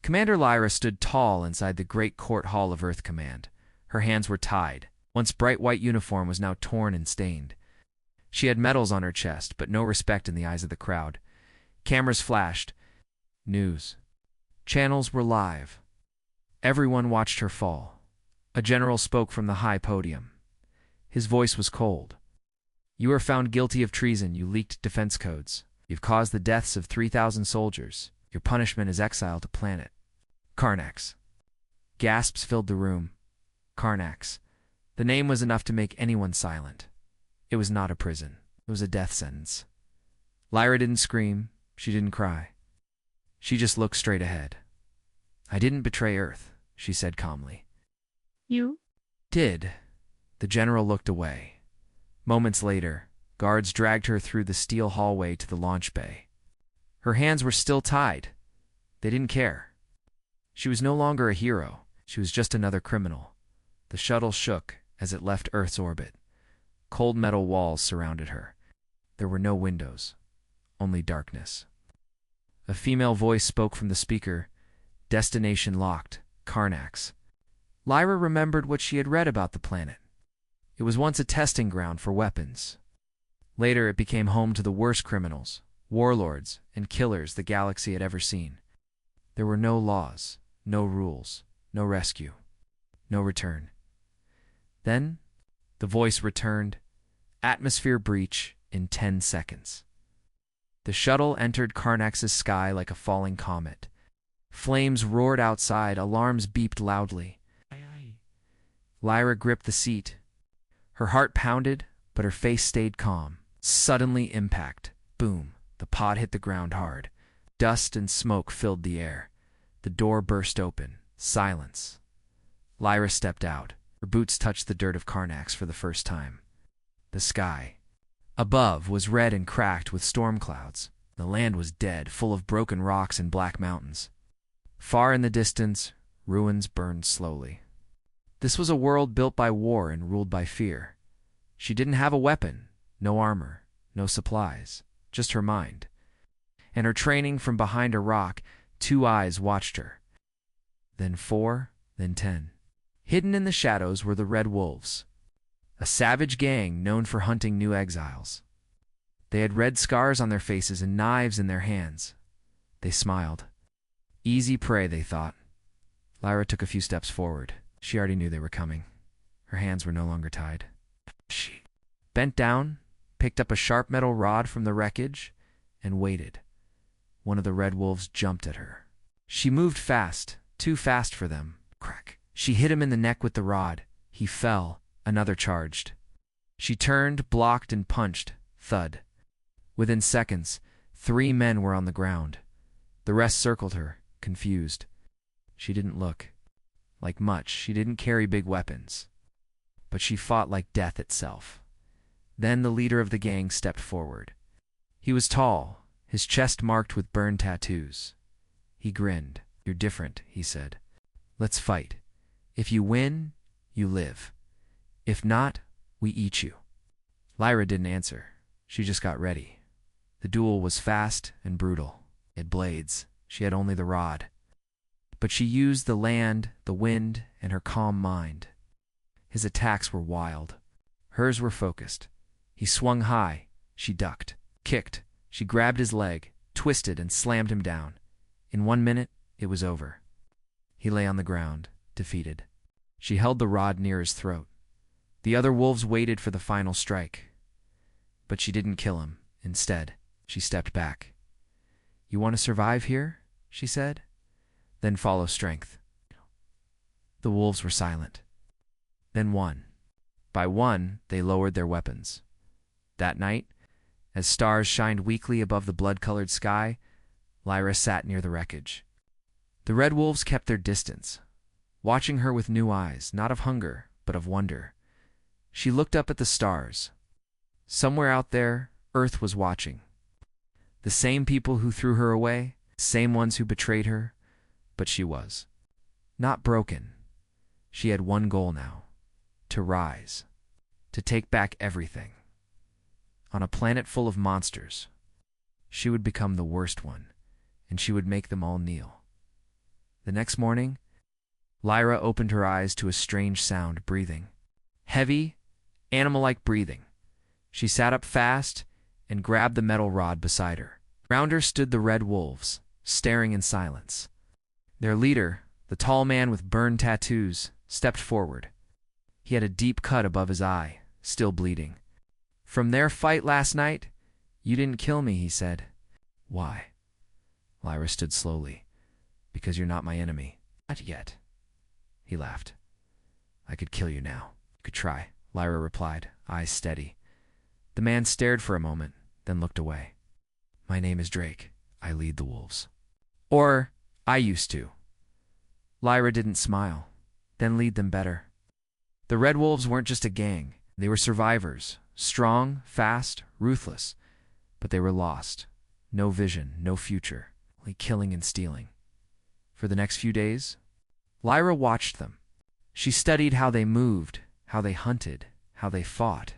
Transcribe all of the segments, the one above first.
Commander Lyra stood tall inside the great court hall of Earth Command. Her hands were tied. Once bright white uniform was now torn and stained. She had medals on her chest, but no respect in the eyes of the crowd. Cameras flashed. News. Channels were live. Everyone watched her fall. A general spoke from the high podium. His voice was cold. "You are found guilty of treason. You leaked defense codes. You've caused the deaths of 3,000 soldiers. Your punishment is exile to planet Karnax." Gasps filled the room. Karnax. The name was enough to make anyone silent. It was not a prison. It was a death sentence. Lyra didn't scream. She didn't cry. She just looked straight ahead. "I didn't betray Earth," she said calmly. "You did." The general looked away. Moments later, guards dragged her through the steel hallway to the launch bay. Her hands were still tied. They didn't care. She was no longer a hero. She was just another criminal. The shuttle shook as it left Earth's orbit. Cold metal walls surrounded her. There were no windows, only darkness. A female voice spoke from the speaker. "Destination locked, Karnax." Lyra remembered what she had read about the planet. It was once a testing ground for weapons. Later, it became home to the worst criminals, warlords, and killers the galaxy had ever seen. There were no laws, no rules, no rescue, no return. Then, the voice returned. Atmosphere breach in 10 seconds. The shuttle entered Karnax's sky like a falling comet. Flames roared outside, alarms beeped loudly. Lyra gripped the seat. Her heart pounded, but her face stayed calm. Suddenly, impact. Boom. The pod hit the ground hard. Dust and smoke filled the air. The door burst open. Silence. Lyra stepped out. Her boots touched the dirt of Karnax for the first time. The sky above was red and cracked with storm clouds. The land was dead, full of broken rocks and black mountains. Far in the distance, ruins burned slowly. This was a world built by war and ruled by fear. She didn't have a weapon, no armor, no supplies, just her mind. And her training from behind a rock, 2 eyes watched her. Then 4, then 10. Hidden in the shadows were the Red Wolves, a savage gang known for hunting new exiles. They had red scars on their faces and knives in their hands. They smiled. Easy prey, they thought. Lyra took a few steps forward. She already knew they were coming. Her hands were no longer tied. She bent down, picked up a sharp metal rod from the wreckage, and waited. One of the Red Wolves jumped at her. She moved fast, too fast for them. Crack. She hit him in the neck with the rod. He fell. Another charged. She turned, blocked, and punched. Thud. Within seconds, 3 men were on the ground. The rest circled her, confused. She didn't look like much. She didn't carry big weapons. But she fought like death itself. Then the leader of the gang stepped forward. He was tall, his chest marked with burn tattoos. He grinned. "You're different," he said. "Let's fight. If you win, you live. If not, we eat you." Lyra didn't answer. She just got ready. The duel was fast and brutal. It had blades. She had only the rod. But she used the land, the wind, and her calm mind. His attacks were wild. Hers were focused. He swung high. She ducked, kicked. She grabbed his leg, twisted, and slammed him down. In 1 minute, it was over. He lay on the ground, defeated. She held the rod near his throat. The other wolves waited for the final strike. But she didn't kill him. Instead, she stepped back. "You want to survive here?" she said. "Then follow strength." The wolves were silent. Then one. By one, they lowered their weapons. That night, as stars shined weakly above the blood-colored sky, Lyra sat near the wreckage. The Red Wolves kept their distance, watching her with new eyes, not of hunger, but of wonder. She looked up at the stars. Somewhere out there, Earth was watching. The same people who threw her away, same ones who betrayed her, but she was not broken. She had one goal now: to rise, to take back everything. On a planet full of monsters, she would become the worst one, and she would make them all kneel. The next morning, Lyra opened her eyes to a strange sound, breathing. Heavy, animal-like breathing. She sat up fast and grabbed the metal rod beside her. Around her stood the red wolves, staring in silence. Their leader, the tall man with burned tattoos, stepped forward. He had a deep cut above his eye, still bleeding. "From their fight last night, you didn't kill me," he said. "Why?" Lyra stood slowly. "Because you're not my enemy." "Not yet." He laughed. "I could kill you now." "You could try," Lyra replied, eyes steady. The man stared for a moment, then looked away. "My name is Drake. I lead the wolves." "Or, I used to." Lyra didn't smile. "Then lead them better." The Red Wolves weren't just a gang. They were survivors. Strong, fast, ruthless. But they were lost. No vision, no future. Only killing and stealing. For the next few days, Lyra watched them. She studied how they moved, how they hunted, how they fought.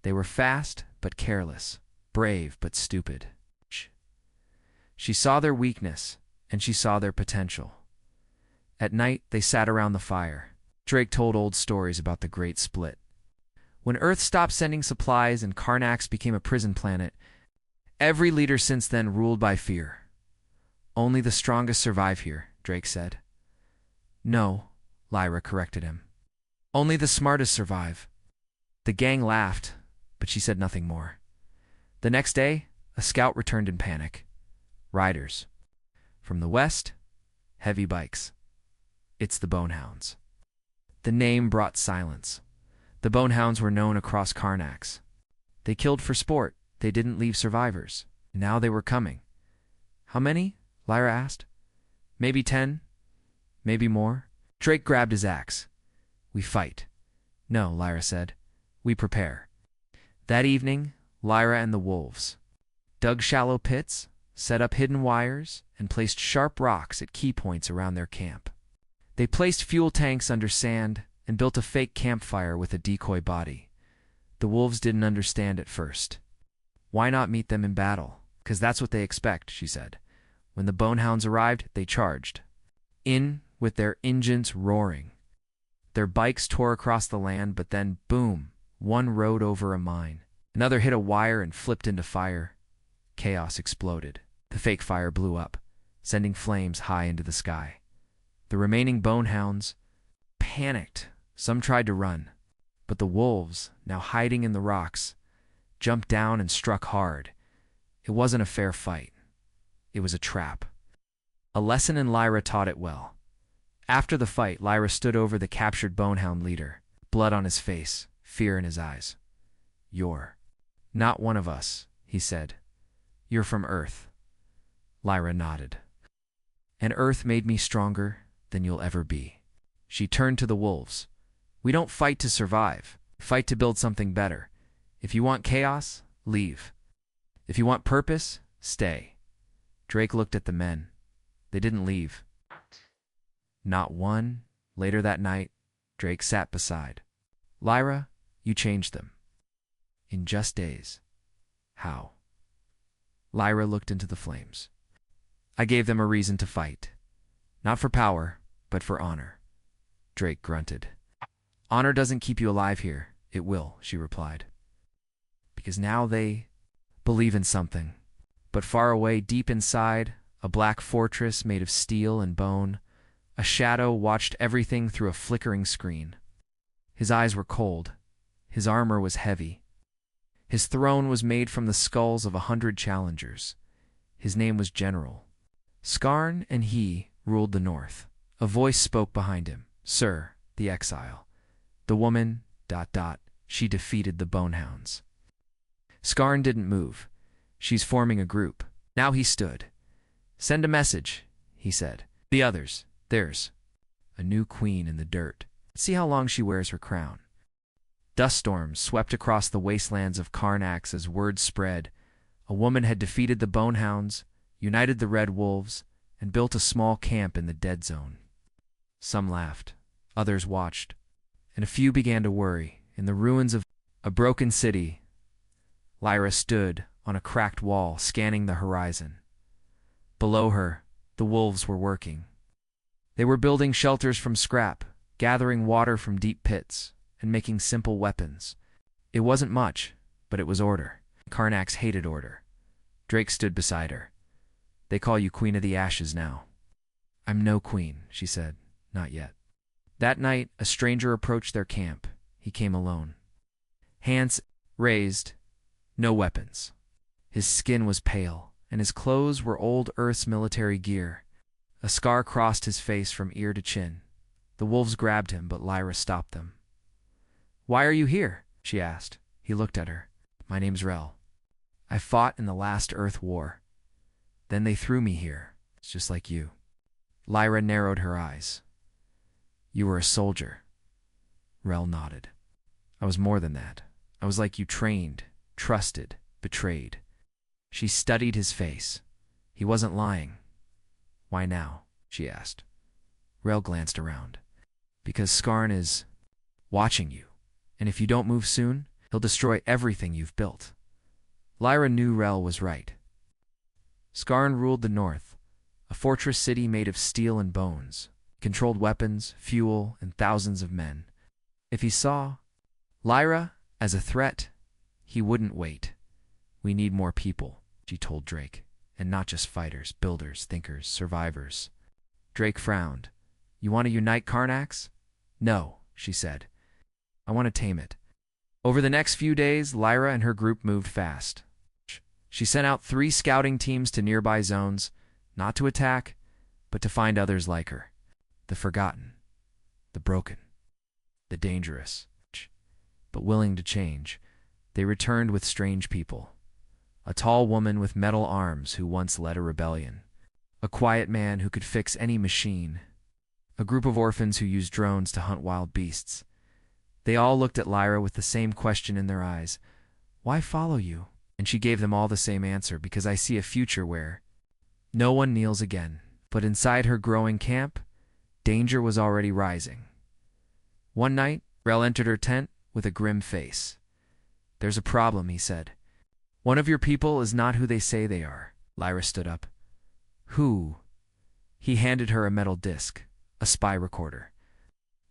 They were fast but careless, brave but stupid. She saw their weakness, and she saw their potential. At night, they sat around the fire. Drake told old stories about the Great Split. When Earth stopped sending supplies and Karnax became a prison planet, every leader since then ruled by fear. "Only the strongest survive here," Drake said. "No," Lyra corrected him. "Only the smartest survive." The gang laughed, but she said nothing more. The next day, a scout returned in panic. Riders. From the west, heavy bikes. "It's the Bonehounds." The name brought silence. The Bonehounds were known across Karnax. They killed for sport. They didn't leave survivors. Now they were coming. "How many?" Lyra asked. "Maybe 10. Maybe more." Drake grabbed his axe. "We fight." "No," Lyra said. "We prepare." That evening, Lyra and the wolves dug shallow pits, set up hidden wires, and placed sharp rocks at key points around their camp. They placed fuel tanks under sand and built a fake campfire with a decoy body. The wolves didn't understand at first. "Why not meet them in battle? 'Cause that's what they expect," she said. When the Bonehounds arrived, they charged. In, with their engines roaring. Their bikes tore across the land, but then, boom, one rode over a mine. Another hit a wire and flipped into fire. Chaos exploded. The fake fire blew up, sending flames high into the sky. The remaining Bonehounds panicked. Some tried to run, but the wolves, now hiding in the rocks, jumped down and struck hard. It wasn't a fair fight. It was a trap. A lesson, and Lyra taught it well. After the fight, Lyra stood over the captured Bonehound leader, blood on his face, fear in his eyes. "You're not one of us," he said. "You're from Earth." Lyra nodded. "And Earth made me stronger than you'll ever be." She turned to the wolves. "We don't fight to survive. We fight to build something better. If you want chaos, leave. If you want purpose, stay." Drake looked at the men. They didn't leave. Not one. Later that night, Drake sat beside. "Lyra, you changed them. In just days." "How?" Lyra looked into the flames. "I gave them a reason to fight. Not for power, but for honor." Drake grunted. "Honor doesn't keep you alive here. It will," she replied. "Because now they believe in something." But far away, deep inside, a black fortress made of steel and bone, a shadow watched everything through a flickering screen. His eyes were cold. His armor was heavy. His throne was made from the skulls of 100 challengers. His name was General. Skarn and he ruled the north. A voice spoke behind him. "Sir, the exile. The woman, ... she defeated the Bonehounds." Skarn didn't move. "She's forming a group." Now he stood. "Send a message," he said. "The others, there's a new queen in the dirt. See how long she wears her crown." Dust storms swept across the wastelands of Karnax as word spread. A woman had defeated the Bonehounds, united the Red Wolves, and built a small camp in the Dead Zone. Some laughed, others watched, and a few began to worry. In the ruins of a broken city, Lyra stood on a cracked wall, scanning the horizon. Below her, the wolves were working. They were building shelters from scrap, gathering water from deep pits, and making simple weapons. It wasn't much, but it was order. Karnax hated order. Drake stood beside her. They call you Queen of the Ashes now. I'm no queen, she said. Not yet. That night, a stranger approached their camp. He came alone. Hands raised, no weapons. His skin was pale, and his clothes were old Earth's military gear. A scar crossed his face from ear to chin. The wolves grabbed him, but Lyra stopped them. Why are you here? She asked. He looked at her. My name's Rel. I fought in the last Earth War. Then they threw me here. It's just like you. Lyra narrowed her eyes. You were a soldier. Rel nodded. I was more than that. I was like you, trained, trusted, betrayed. She studied his face. He wasn't lying. Why now? She asked. Rel glanced around. Because Skarn is watching you, and if you don't move soon, he'll destroy everything you've built. Lyra knew Rel was right. Skarn ruled the north, a fortress city made of steel and bones, controlled weapons, fuel, and thousands of men. If he saw Lyra as a threat, he wouldn't wait. We need more people, she told Drake, and not just fighters, builders, thinkers, survivors. Drake frowned. You want to unite Karnax? No, she said. I want to tame it. Over the next few days, Lyra and her group moved fast. She sent out 3 scouting teams to nearby zones, not to attack, but to find others like her. The forgotten, the broken, the dangerous. But willing to change, they returned with strange people. A tall woman with metal arms who once led a rebellion. A quiet man who could fix any machine. A group of orphans who used drones to hunt wild beasts. They all looked at Lyra with the same question in their eyes. Why follow you? And she gave them all the same answer, because I see a future where no one kneels again. But inside her growing camp, danger was already rising. One night, Rel entered her tent with a grim face. There's a problem, he said. One of your people is not who they say they are. Lyra stood up. Who? He handed her a metal disc, a spy recorder.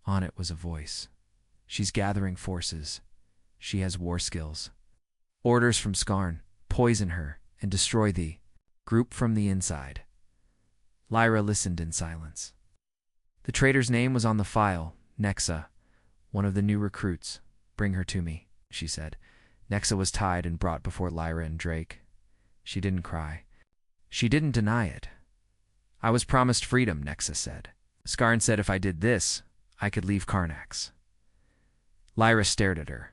On it was a voice. She's gathering forces. She has war skills. Orders from Skarn, poison her, and destroy the group from the inside. Lyra listened in silence. The traitor's name was on the file, Nexa, one of the new recruits. Bring her to me, she said. Nexa was tied and brought before Lyra and Drake. She didn't cry. She didn't deny it. I was promised freedom, Nexa said. Skarn said if I did this, I could leave Karnax. Lyra stared at her.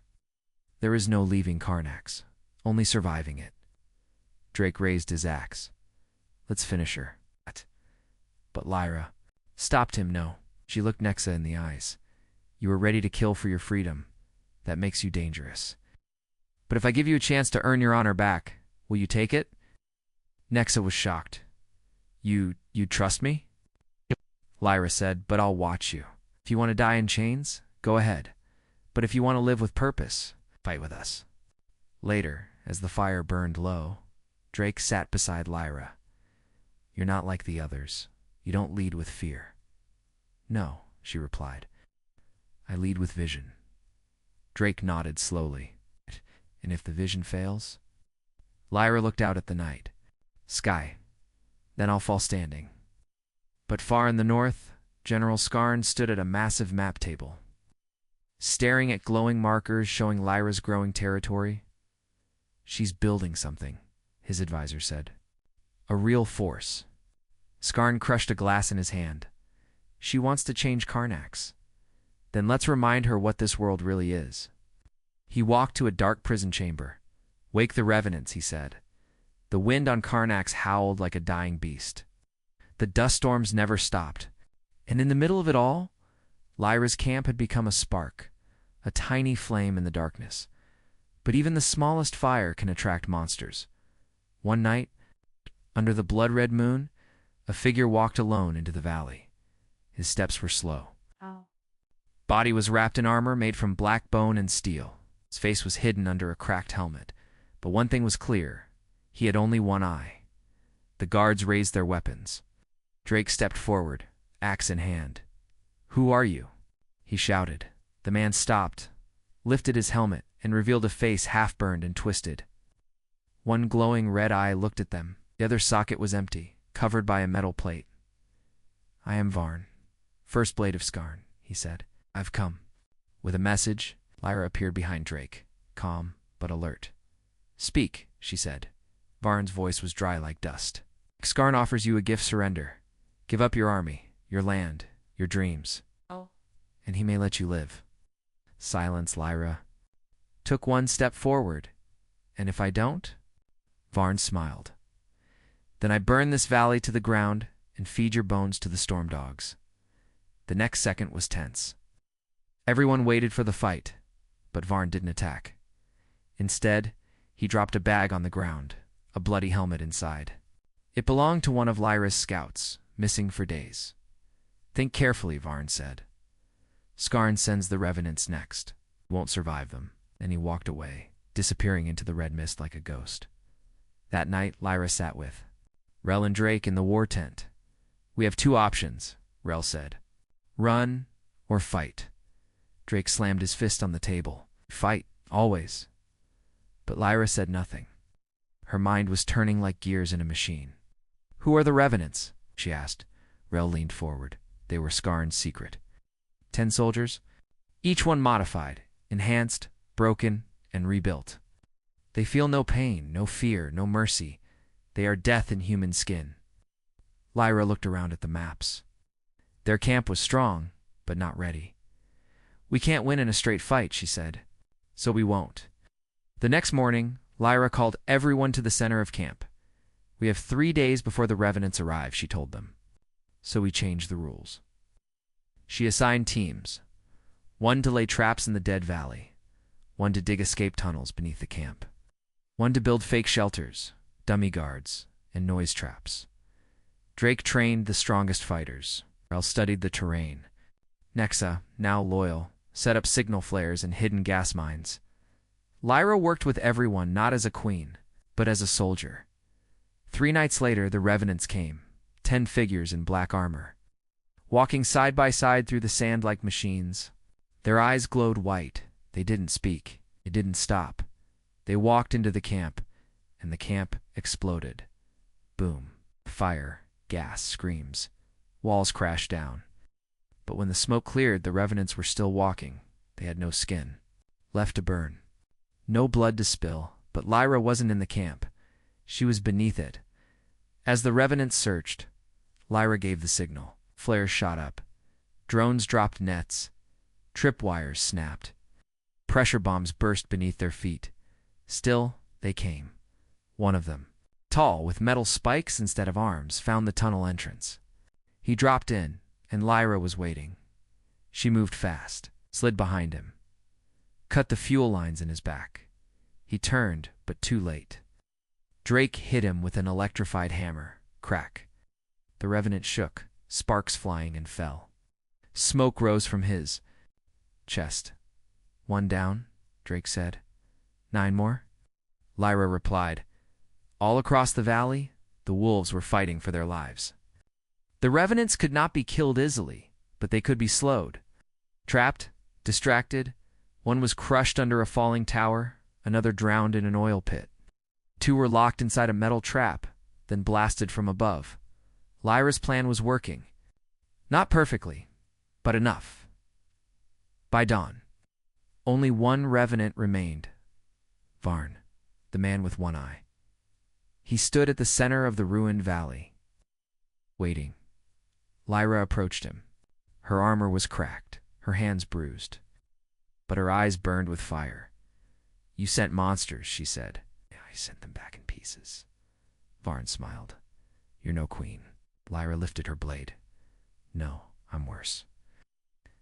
There is no leaving Karnax, only surviving it. Drake raised his axe. Let's finish her. But Lyra stopped him. No. She looked Nexa in the eyes. You were ready to kill for your freedom. That makes you dangerous. But if I give you a chance to earn your honor back, will you take it? Nexa was shocked. You trust me? Lyra said, but I'll watch you. If you want to die in chains, go ahead. But if you want to live with purpose, fight with us. Later, as the fire burned low, Drake sat beside Lyra. You're not like the others. You don't lead with fear. No, she replied. I lead with vision. Drake nodded slowly. And if the vision fails? Lyra looked out at the night. Sky. Then I'll fall standing. But far in the north, General Skarn stood at a massive map table, staring at glowing markers showing Lyra's growing territory. She's building something, his advisor said. A real force. Skarn crushed a glass in his hand. She wants to change Karnax. Then let's remind her what this world really is. He walked to a dark prison chamber. Wake the revenants, he said. The wind on Karnax howled like a dying beast. The dust storms never stopped. And in the middle of it all, Lyra's camp had become a spark, a tiny flame in the darkness. But even the smallest fire can attract monsters. One night, under the blood-red moon, a figure walked alone into the valley. His steps were slow. Oh. Body was wrapped in armor made from black bone and steel. His face was hidden under a cracked helmet. But one thing was clear. He had only one eye. The guards raised their weapons. Drake stepped forward, axe in hand. "Who are you?" he shouted. The man stopped, lifted his helmet, and revealed a face half-burned and twisted. One glowing red eye looked at them. The other socket was empty, covered by a metal plate. "I am Varn, First Blade of Skarn," he said. "I've come." With a message, Lyra appeared behind Drake, calm but alert. "Speak," she said. Varn's voice was dry like dust. "Skarn offers you a gift surrender. Give up your army, your land, your dreams. Oh. And he may let you live." Silence, Lyra. "Took one step forward. And if I don't?" Varn smiled. "Then I burn this valley to the ground and feed your bones to the storm dogs." The next second was tense. Everyone waited for the fight, but Varn didn't attack. Instead, he dropped a bag on the ground, a bloody helmet inside. It belonged to one of Lyra's scouts, missing for days. "Think carefully," Varn said. "Skarn sends the revenants next. Won't survive them." And he walked away, disappearing into the red mist like a ghost. That night, Lyra sat with Rel and Drake in the war tent. "We have two options," Rel said. "Run or fight." Drake slammed his fist on the table. "Fight, always." But Lyra said nothing. Her mind was turning like gears in a machine. "Who are the revenants?" she asked. Rel leaned forward. They were Skarn's secret. 10 soldiers, each one modified, enhanced, broken, and rebuilt. They feel no pain, no fear, no mercy. They are death in human skin. Lyra looked around at the maps. Their camp was strong, but not ready. "We can't win in a straight fight," she said. "So we won't." The next morning, Lyra called everyone to the center of camp. "We have 3 days before the revenants arrive," she told them. So we changed the rules. She assigned teams. One to lay traps in the dead valley. One to dig escape tunnels beneath the camp. One to build fake shelters, dummy guards, and noise traps. Drake trained the strongest fighters. Rel studied the terrain. Nexa, now loyal, set up signal flares and hidden gas mines. Lyra worked with everyone not as a queen, but as a soldier. 3 nights later, the revenants came, 10 figures in black armor. Walking side by side through the sand like machines. Their eyes glowed white. They didn't speak. They didn't stop. They walked into the camp, and the camp exploded. Boom. Fire, gas, screams. Walls crashed down. But when the smoke cleared, the revenants were still walking. They had no skin, left to burn. No blood to spill, but Lyra wasn't in the camp. She was beneath it. As the revenants searched, Lyra gave the signal. Flares shot up. Drones dropped nets. Tripwires snapped. Pressure bombs burst beneath their feet. Still, they came. One of them, tall with metal spikes instead of arms, found the tunnel entrance. He dropped in, and Lyra was waiting. She moved fast, slid behind him, cut the fuel lines in his back. He turned, but too late. Drake hit him with an electrified hammer. Crack. The revenant shook, sparks flying, and fell. Smoke rose from his chest. "1 down," Drake said. 9 more? Lyra replied. All across the valley, the wolves were fighting for their lives. The revenants could not be killed easily, but they could be slowed. Trapped, distracted, one was crushed under a falling tower, another drowned in an oil pit. 2 were locked inside a metal trap, then blasted from above. Lyra's plan was working. Not perfectly, but enough. By dawn, only 1 revenant remained. Varn, the man with 1 eye. He stood at the center of the ruined valley, waiting. Lyra approached him. Her armor was cracked, her hands bruised, but her eyes burned with fire. "You sent monsters," she said. "I sent them back in pieces." Varn smiled. "You're no queen." Lyra lifted her blade. "No, I'm worse."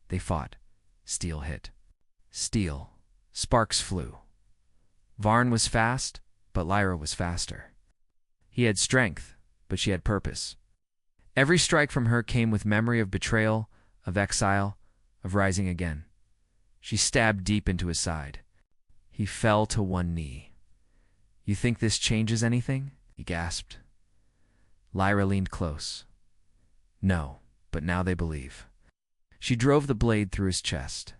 They fought. Steel hit. Steel. Sparks flew. Varn was fast, but Lyra was faster. He had strength, but she had purpose. Every strike from her came with memory of betrayal, of exile, of rising again. She stabbed deep into his side. He fell to 1 knee. "You think this changes anything?" he gasped. Lyra leaned close. "No, but now they believe. She drove the blade through his chest.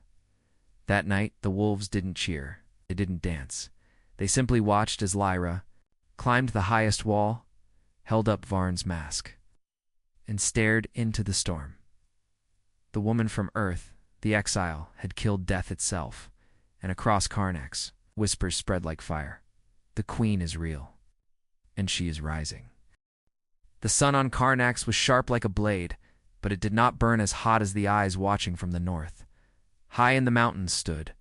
That night, the wolves didn't cheer. They didn't dance. They simply watched as Lyra climbed the highest wall, held up Varn's mask, and stared into the storm. The woman from Earth, the exile, had killed death itself, and across Karnax, whispers spread like fire. The queen is real, and she is rising. The sun on Karnax was sharp like a blade, but it did not burn as hot as the eyes watching from the north. High in the mountains stood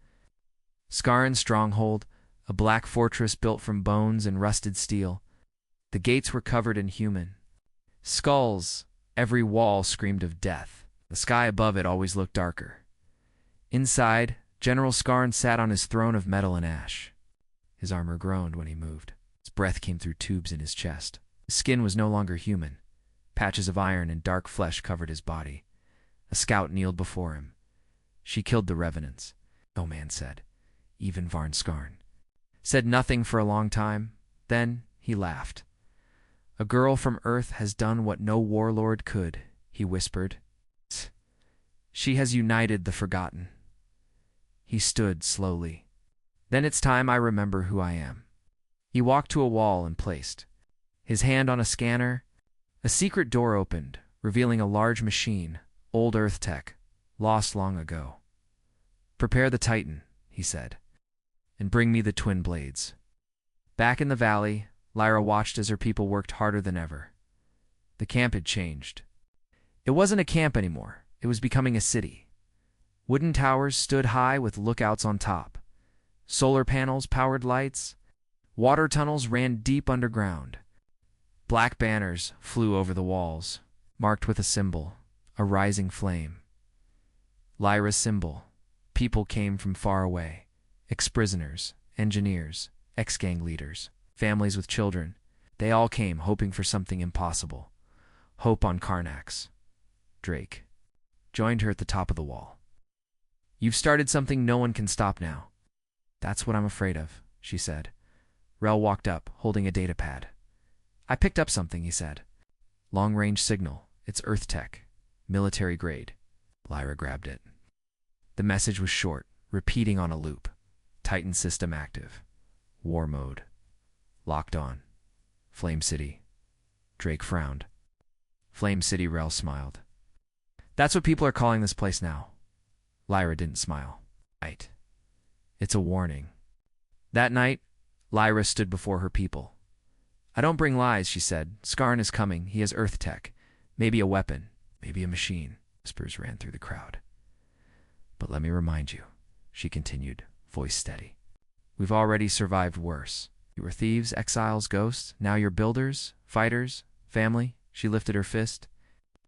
Scarran's stronghold, a black fortress built from bones and rusted steel. The gates were covered in human skulls. Every wall screamed of death. The sky above it always looked darker. Inside, General Scarran sat on his throne of metal and ash. His armor groaned when he moved. His breath came through tubes in his chest. His skin was no longer human. Patches of iron and dark flesh covered his body. A scout kneeled before him. She killed the revenants, no man said. Even Varn Scarn said nothing for a long time. Then he laughed. A girl from Earth has done what no warlord could, he whispered. She has united the forgotten. He stood slowly. Then it's time I remember who I am. He walked to a wall and placed his hand on a scanner. A secret door opened, revealing a large machine, old Earth tech, lost long ago. Prepare the Titan, he said, and bring me the twin blades. Back in the valley, Lyra watched as her people worked harder than ever. The camp had changed. It wasn't a camp anymore. It was becoming a city. Wooden towers stood high with lookouts on top. Solar panels powered lights. Water tunnels ran deep underground. Black banners flew over the walls, marked with a symbol, a rising flame. Lyra's symbol. People came from far away. Ex-prisoners, engineers, ex-gang leaders, families with children. They all came hoping for something impossible. Hope on Karnax. Drake joined her at the top of the wall. You've started something no one can stop now. That's what I'm afraid of, she said. Rel walked up, holding a data pad. I picked up something, he said. Long-range signal. It's Earth tech. Military grade. Lyra grabbed it. The message was short, repeating on a loop. Titan system active. War mode. Locked on. Flame City. Drake frowned. Flame City, Rel smiled. That's what people are calling this place now. Lyra didn't smile. Right. It's a warning. That night, Lyra stood before her people. I don't bring lies, she said. Scarn is coming. He has Earth tech. Maybe a weapon. Maybe a machine. Whispers ran through the crowd. But let me remind you, she continued, voice steady. We've already survived worse. You were thieves, exiles, ghosts. Now you're builders, fighters, family. She lifted her fist.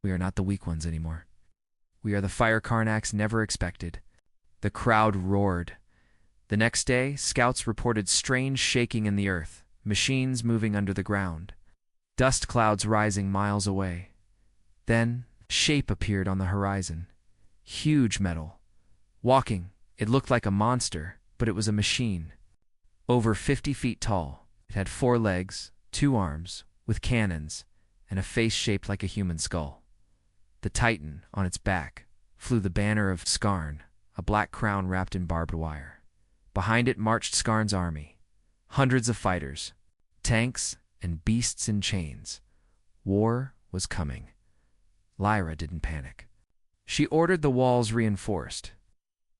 We are not the weak ones anymore. We are the fire Karnax never expected. The crowd roared. The next day, scouts reported strange shaking in the earth, machines moving under the ground, dust clouds rising miles away. Then, a shape appeared on the horizon. Huge metal. Walking, it looked like a monster, but it was a machine. Over 50 feet tall, it had 4 legs, 2 arms, with cannons, and a face shaped like a human skull. The Titan, on its back, flew the banner of Scarn, a black crown wrapped in barbed wire. Behind it marched Scarn's army, hundreds of fighters, tanks, and beasts in chains. War was coming. Lyra didn't panic. She ordered the walls reinforced.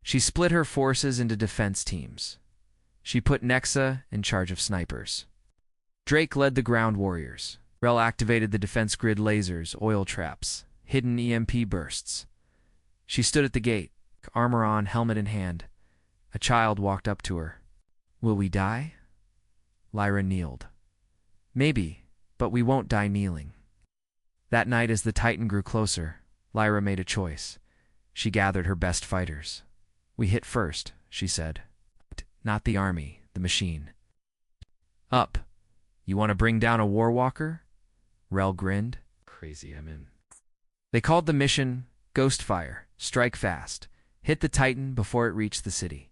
She split her forces into defense teams. She put Nexa in charge of snipers. Drake led the ground warriors. Rel activated the defense grid lasers, oil traps, hidden EMP bursts. She stood at the gate, armor on, helmet in hand. A child walked up to her. Will we die? Lyra kneeled. Maybe, but we won't die kneeling. That night, as the Titan grew closer, Lyra made a choice. She gathered her best fighters. We hit first, she said. Not the army, the machine. Up. You want to bring down a war walker? Rel grinned. Crazy, I'm in. They called the mission Ghostfire, strike fast, hit the Titan before it reached the city.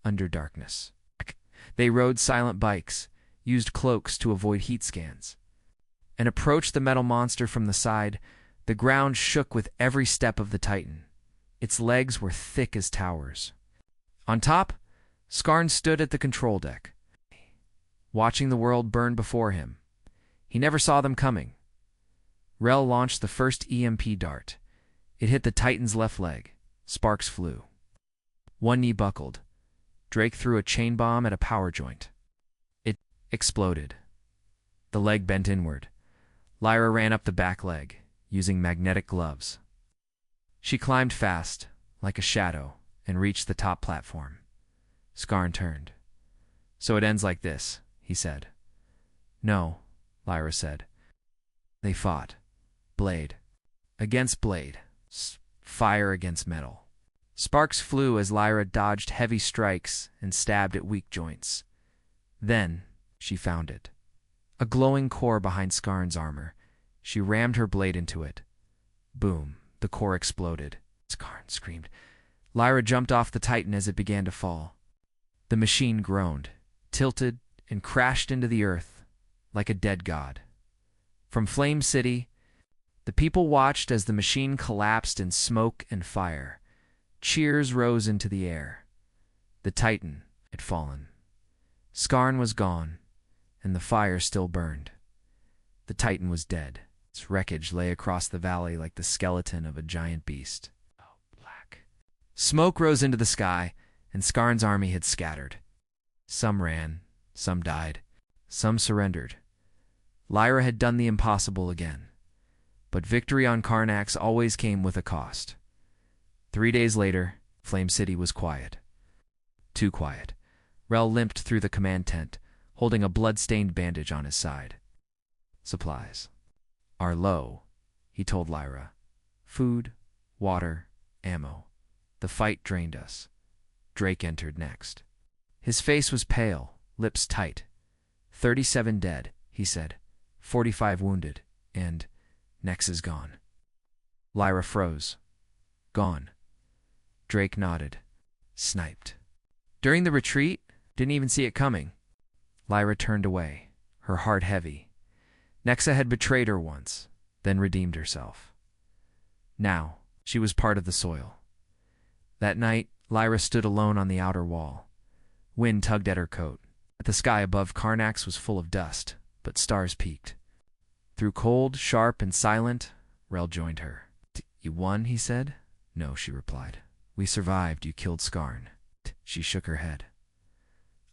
Under darkness. They rode silent bikes, used cloaks to avoid heat scans, and approached the metal monster from the side, The ground shook with every step of the Titan. Its legs were thick as towers. On top, Skarn stood at the control deck, watching the world burn before him. He never saw them coming. Rel launched the first EMP dart. It hit the Titan's left leg. Sparks flew. One knee buckled. Drake threw a chain bomb at a power joint. It exploded. The leg bent inward. Lyra ran up the back leg, using magnetic gloves. She climbed fast, like a shadow, and reached the top platform. Skarn turned. "So it ends like this," he said. "No," Lyra said. They fought. Blade against blade. Fire against metal. Sparks flew as Lyra dodged heavy strikes and stabbed at weak joints. Then she found it. A glowing core behind Skarn's armor. She rammed her blade into it. Boom. The core exploded. Skarn screamed. Lyra jumped off the Titan as it began to fall. The machine groaned, tilted, and crashed into the earth like a dead god. From Flame City, the people watched as the machine collapsed in smoke and fire. Cheers rose into the air. The Titan had fallen. Skarn was gone, and the fire still burned. The Titan was dead. Its wreckage lay across the valley like the skeleton of a giant beast. Black. Smoke rose into the sky, and Skarn's army had scattered. Some ran, some died, some surrendered. Lyra had done the impossible again. But victory on Karnax always came with a cost. 3 days later, Flame City was quiet. Too quiet. Rel limped through the command tent, holding a blood-stained bandage on his side. "Supplies are low," he told Lyra. "Food, water, ammo. The fight drained us." Drake entered next. His face was pale, lips tight. 37 dead, he said. 45 wounded, and Nex is gone. Lyra froze. Gone. Drake nodded. Sniped. During the retreat, didn't even see it coming. Lyra turned away, her heart heavy. Nexa had betrayed her once, then redeemed herself. Now, she was part of the soil. That night, Lyra stood alone on the outer wall. Wind tugged at her coat. The sky above Karnax was full of dust, but stars peeked. Through cold, sharp, and silent, Rel joined her. "You won," he said. "No," she replied. "We survived. You killed Skarn." She shook her head.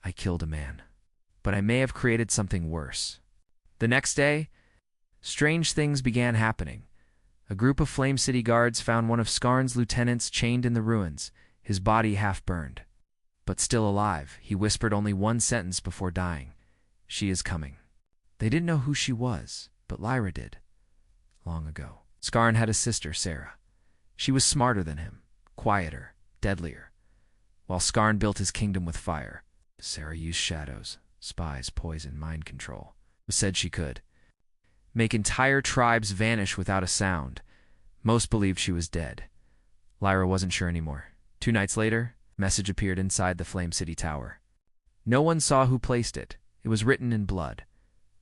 "I killed a man. But I may have created something worse." The next day, strange things began happening. A group of Flame City guards found one of Skarn's lieutenants chained in the ruins, his body half burned. But still alive, he whispered only one sentence before dying. "She is coming." They didn't know who she was, but Lyra did. Long ago. Skarn had a sister, Sarah. She was smarter than him, quieter, deadlier. While Skarn built his kingdom with fire, Sarah used shadows, spies, poison, mind control. Said she could make entire tribes vanish without a sound. Most believed she was dead. Lyra wasn't sure anymore. 2 nights later, a message appeared inside the Flame City tower. No one saw who placed it. It was written in blood.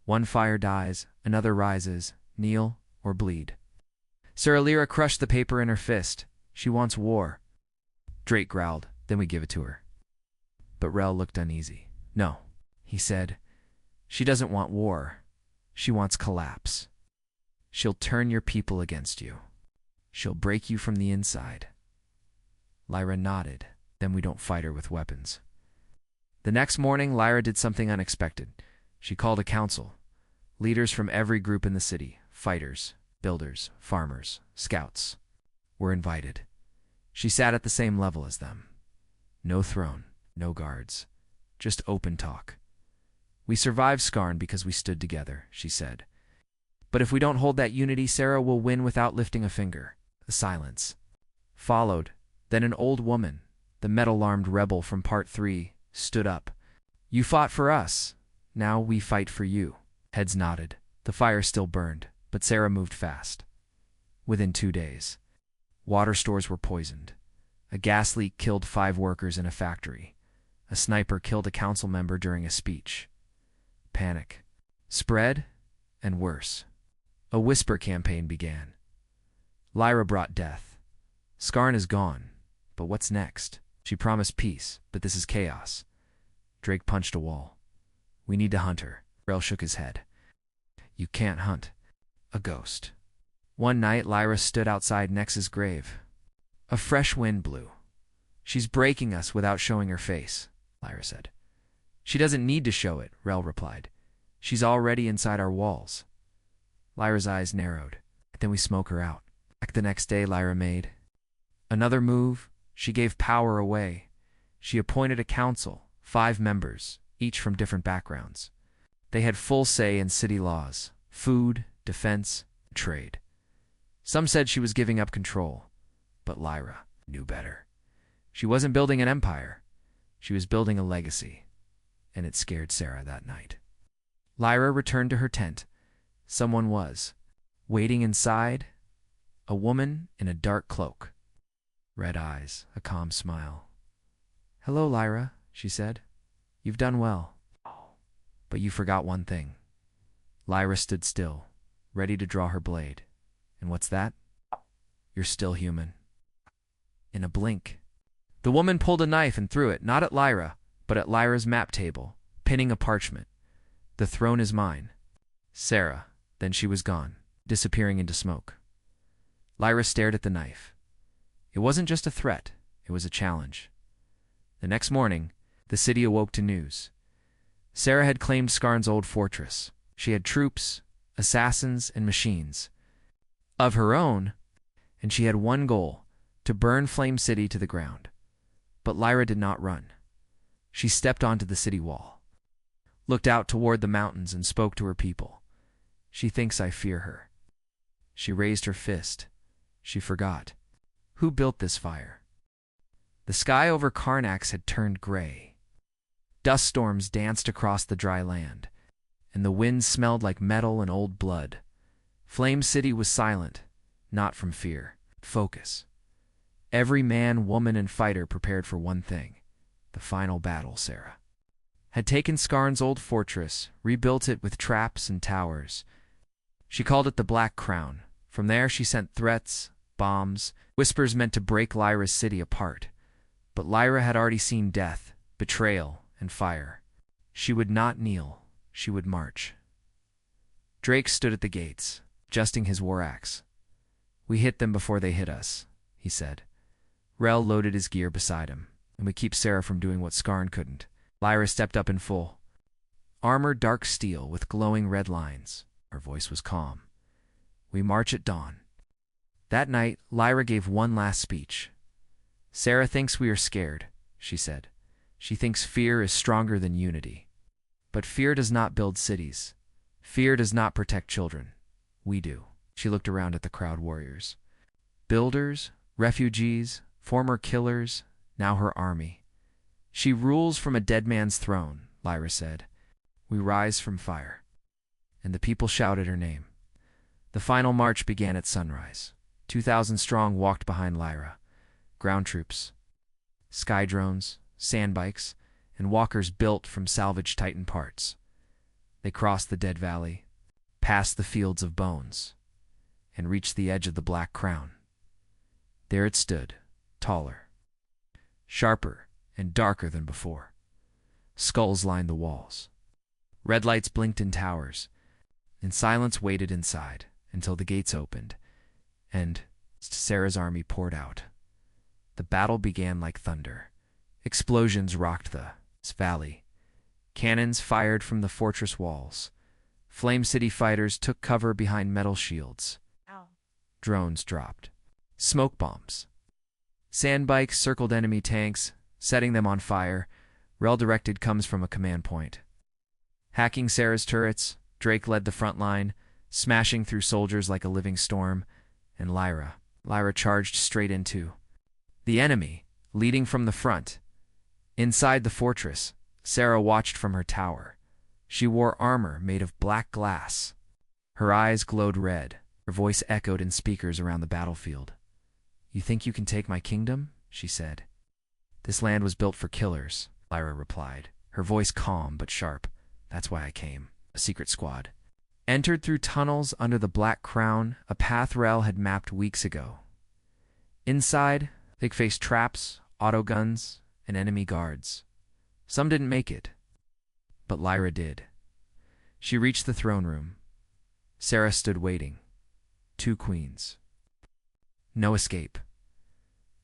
One fire dies, another rises, kneel or bleed. Sarah Lyra crushed the paper in her fist. "She wants war." Drake growled, "Then we give it to her." But Rel looked uneasy. "No," he said. "She doesn't want war. She wants collapse. She'll turn your people against you. She'll break you from the inside." Lyra nodded. "Then we don't fight her with weapons." The next morning, Lyra did something unexpected. She called a council. Leaders from every group in the city, fighters, builders, farmers, scouts, were invited. She sat at the same level as them. No throne, no guards, just open talk. "We survived Skarn because we stood together," she said. "But if we don't hold that unity, Sarah will win without lifting a finger." A silence followed. Then an old woman, the metal-armed rebel from Part 3, stood up. "You fought for us. Now we fight for you." Heads nodded. The fire still burned, but Sarah moved fast. Within 2 days, water stores were poisoned. A gas leak killed 5 workers in a factory. A sniper killed a council member during a speech. Panic spread, and worse. A whisper campaign began. Lyra brought death. Skarn is gone, but what's next? She promised peace, but this is chaos. Drake punched a wall. We need to hunt her. Rel shook his head. You can't hunt a ghost. One night, Lyra stood outside Nex's grave. A fresh wind blew. She's breaking us without showing her face, Lyra said. She doesn't need to show it, Rel replied. She's already inside our walls. Lyra's eyes narrowed. Then we smoke her out. Back the next day, Lyra made another move. She gave power away. She appointed a council, 5 members, each from different backgrounds. They had full say in city laws, food, defense, trade. Some said she was giving up control, but Lyra knew better. She wasn't building an empire. She was building a legacy, and it scared Sarah that night. Lyra returned to her tent. Someone was waiting inside, a woman in a dark cloak. Red eyes, a calm smile. Hello, Lyra, she said. You've done well. But you forgot one thing. Lyra stood still, ready to draw her blade. And what's that? You're still human. In a blink, the woman pulled a knife and threw it, not at Lyra, but at Lyra's map table, pinning a parchment. The throne is mine. Sarah. Then she was gone, disappearing into smoke. Lyra stared at the knife. It wasn't just a threat, it was a challenge. The next morning, the city awoke to news. Sarah had claimed Skarn's old fortress. She had troops, assassins, and machines of her own, and she had one goal, to burn Flame City to the ground. But Lyra did not run. She stepped onto the city wall, looked out toward the mountains, and spoke to her people. She thinks I fear her. She raised her fist. She forgot. Who built this fire? The sky over Karnax had turned gray. Dust storms danced across the dry land, and the wind smelled like metal and old blood. Flame City was silent, not from fear, focus. Every man, woman, and fighter prepared for one thing, the final battle. Sarah had taken Skarn's old fortress, rebuilt it with traps and towers. She called it the Black Crown. From there she sent threats, bombs, whispers meant to break Lyra's city apart. But Lyra had already seen death, betrayal, and fire. She would not kneel. She would march. Drake stood at the gates, adjusting his war axe. We hit them before they hit us, he said. Rel loaded his gear beside him, and we keep Sarah from doing what Skarn couldn't. Lyra stepped up in full armor, dark steel with glowing red lines. Her voice was calm. We march at dawn. That night, Lyra gave one last speech. Sarah thinks we are scared, she said. She thinks fear is stronger than unity. But fear does not build cities. Fear does not protect children. We do. She looked around at the crowd warriors. Builders, refugees, former killers, now her army. She rules from a dead man's throne, Lyra said. We rise from fire. And the people shouted her name. The final march began at sunrise. 2,000 strong walked behind Lyra. Ground troops, sky drones, sandbikes, and walkers built from salvaged Titan parts. They crossed the Dead Valley, passed the fields of bones, and reached the edge of the Black Crown. There it stood, taller, sharper, and darker than before. Skulls lined the walls. Red lights blinked in towers, and silence waited inside until the gates opened, and Sarah's army poured out. The battle began like thunder. Explosions rocked the valley. Cannons fired from the fortress walls. Flame City fighters took cover behind metal shields. Ow. Drones dropped. Smoke bombs. Sandbikes circled enemy tanks, setting them on fire. Rel directed comes from a command point. Hacking Sarah's turrets, Drake led the front line, smashing through soldiers like a living storm, and Lyra charged straight into the enemy, leading from the front. Inside the fortress, Sarah watched from her tower. She wore armor made of black glass. Her eyes glowed red. Her voice echoed in speakers around the battlefield. You think you can take my kingdom? She said. This land was built for killers, Lyra replied, her voice calm but sharp. That's why I came. A secret squad. entered through tunnels under the Black Crown, a path Rel had mapped weeks ago. Inside, they faced traps, autoguns, and enemy guards. Some didn't make it, but Lyra did. She reached the throne room. Sarah stood waiting. 2 queens. No escape.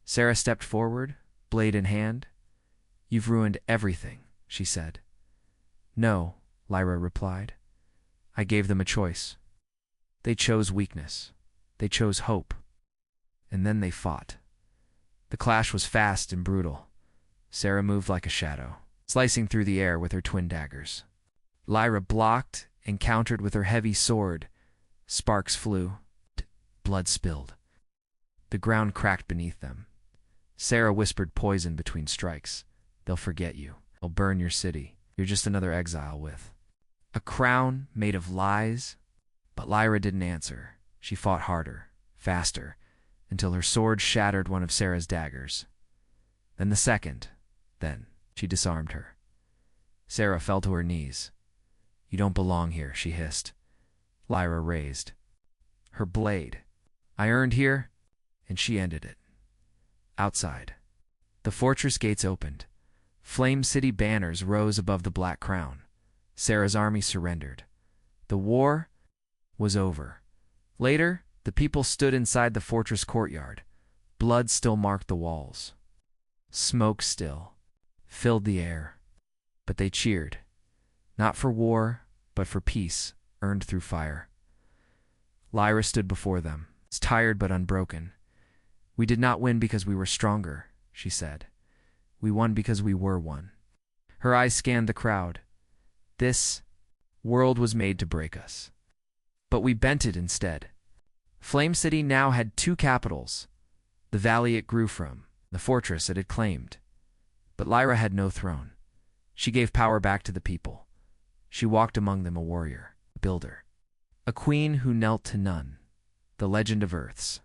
Sarah stepped forward, blade in hand. "You've ruined everything," she said. "No," Lyra replied. "I gave them a choice. They chose weakness. They chose hope. And then they fought." The clash was fast and brutal. Sarah moved like a shadow, slicing through the air with her twin daggers. Lyra blocked and countered with her heavy sword. Sparks flew. Blood spilled. The ground cracked beneath them. Sarah whispered poison between strikes. "They'll forget you. They'll burn your city. You're just another exile with a crown made of lies." But Lyra didn't answer. She fought harder, faster, until her sword shattered one of Sarah's daggers. Then the second. Then she disarmed her. Sarah fell to her knees. "You don't belong here," she hissed. Lyra raised her blade. "I earned here," and she ended it. Outside, the fortress gates opened. Flame City banners rose above the Black Crown. Sarah's army surrendered. The war was over. Later, the people stood inside the fortress courtyard. Blood still marked the walls. Smoke still filled the air. But they cheered, not for war, but for peace earned through fire. Lyra stood before them, tired but unbroken. "We did not win because we were stronger," she said. "We won because we were one." Her eyes scanned the crowd. "This world was made to break us, but we bent it instead." Flame City now had 2 capitals: the valley it grew from, the fortress it had claimed. But Lyra had no throne. She gave power back to the people. She walked among them, a warrior, a builder, a queen who knelt to none. The legend of Earths.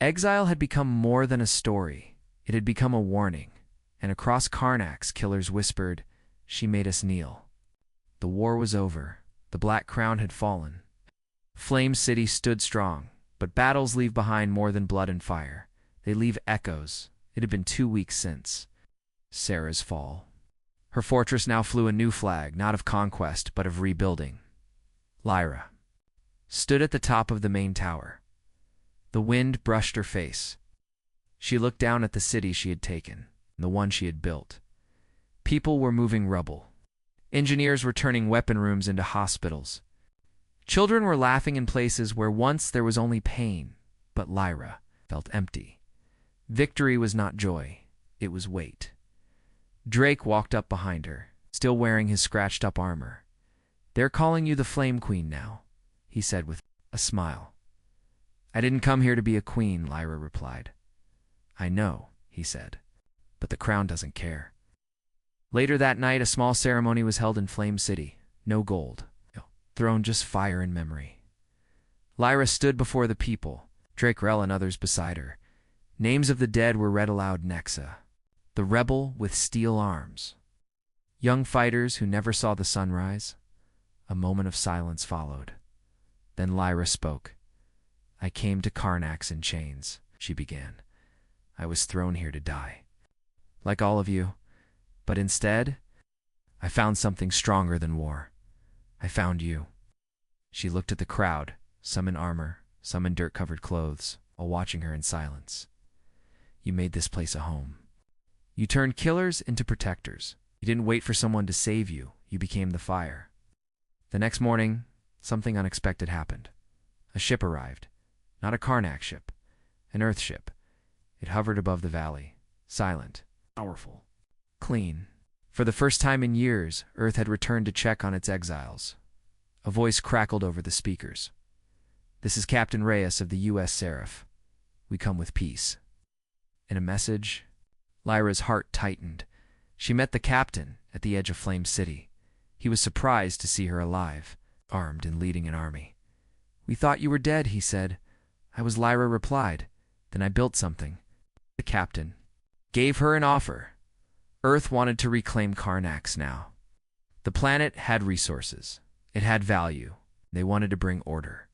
Exile had become more than a story. It had become a warning, and across Karnax, killers whispered, "She made us kneel." The war was over. The Black Crown had fallen. Flame City stood strong, but battles leave behind more than blood and fire. They leave echoes. It had been 2 weeks since Sarah's fall. Her fortress now flew a new flag, not of conquest, but of rebuilding. Lyra stood at the top of the main tower. The wind brushed her face. She looked down at the city she had taken, the one she had built. People were moving rubble. Engineers were turning weapon rooms into hospitals. Children were laughing in places where once there was only pain, but Lyra felt empty. Victory was not joy, it was weight. Drake walked up behind her, still wearing his scratched-up armor. "They're calling you the Flame Queen now," he said with a smile. "I didn't come here to be a queen," Lyra replied. "I know," he said, "but the crown doesn't care." Later that night, a small ceremony was held in Flame City. No gold. Throne, just fire and memory. Lyra stood before the people, Drake Rel and others beside her. Names of the dead were read aloud. Nexa, the rebel with steel arms. Young fighters who never saw the sunrise. A moment of silence followed. Then Lyra spoke. "I came to Karnax in chains," she began. "I was thrown here to die, like all of you. But instead, I found something stronger than war. I found you." She looked at the crowd, some in armor, some in dirt-covered clothes, all watching her in silence. "You made this place a home. You turned killers into protectors. You didn't wait for someone to save you. You became the fire." The next morning, something unexpected happened. A ship arrived. Not a Karnak ship, an Earth ship. It hovered above the valley, silent, powerful, clean. For the first time in years, Earth had returned to check on its exiles. A voice crackled over the speakers. "This is Captain Reyes of the U.S. Seraph. We come with peace." In a message, Lyra's heart tightened. She met the captain at the edge of Flame City. He was surprised to see her alive, armed and leading an army. "We thought you were dead," he said. "I was," Lyra replied. "Then I built something." The captain gave her an offer. Earth wanted to reclaim Karnax now. The planet had resources. It had value. They wanted to bring order.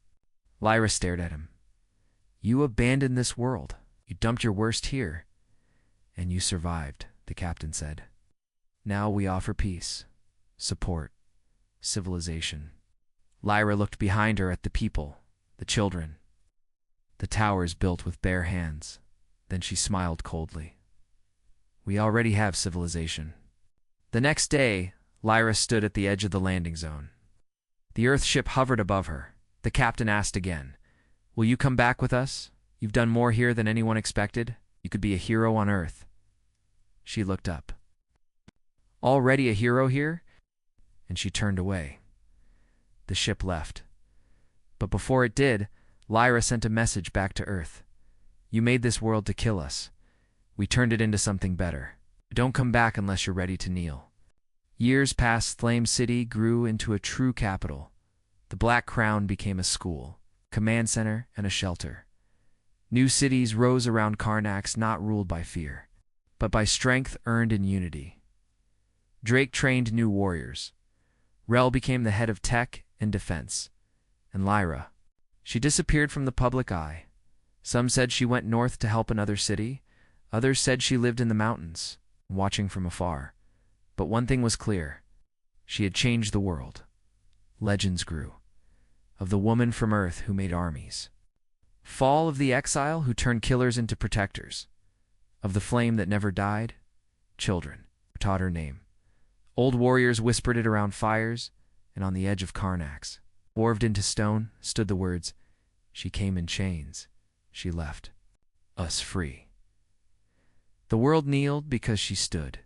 Lyra stared at him. You abandoned this world. You dumped your worst here. And you survived, the captain said. Now we offer peace, support, civilization. Lyra looked behind her at the people, the children, the towers built with bare hands. Then she smiled coldly. We already have civilization. The next day, Lyra stood at the edge of the landing zone. The Earth ship hovered above her. The captain asked again, Will you come back with us? You've done more here than anyone expected. You could be a hero on Earth. She looked up. Already a hero here? And she turned away. The ship left. But before it did, Lyra sent a message back to Earth. You made this world to kill us. We turned it into something better. Don't come back unless you're ready to kneel. Years passed. Flame City grew into a true capital. The Black Crown became a school, command center, and a shelter. New cities rose around Karnax, not ruled by fear, but by strength earned in unity. Drake trained new warriors. Rel became the head of tech and defense. And Lyra, she disappeared from the public eye. Some said she went north to help another city. Others said she lived in the mountains, watching from afar. But one thing was clear. She had changed the world. Legends grew. Of the woman from Earth who made armies. Fall of the exile who turned killers into protectors. Of the flame that never died. Children who taught her name. Old warriors whispered it around fires, and on the edge of Karnax, carved into stone, stood the words, She came in chains. She left us free. The world kneeled because she stood.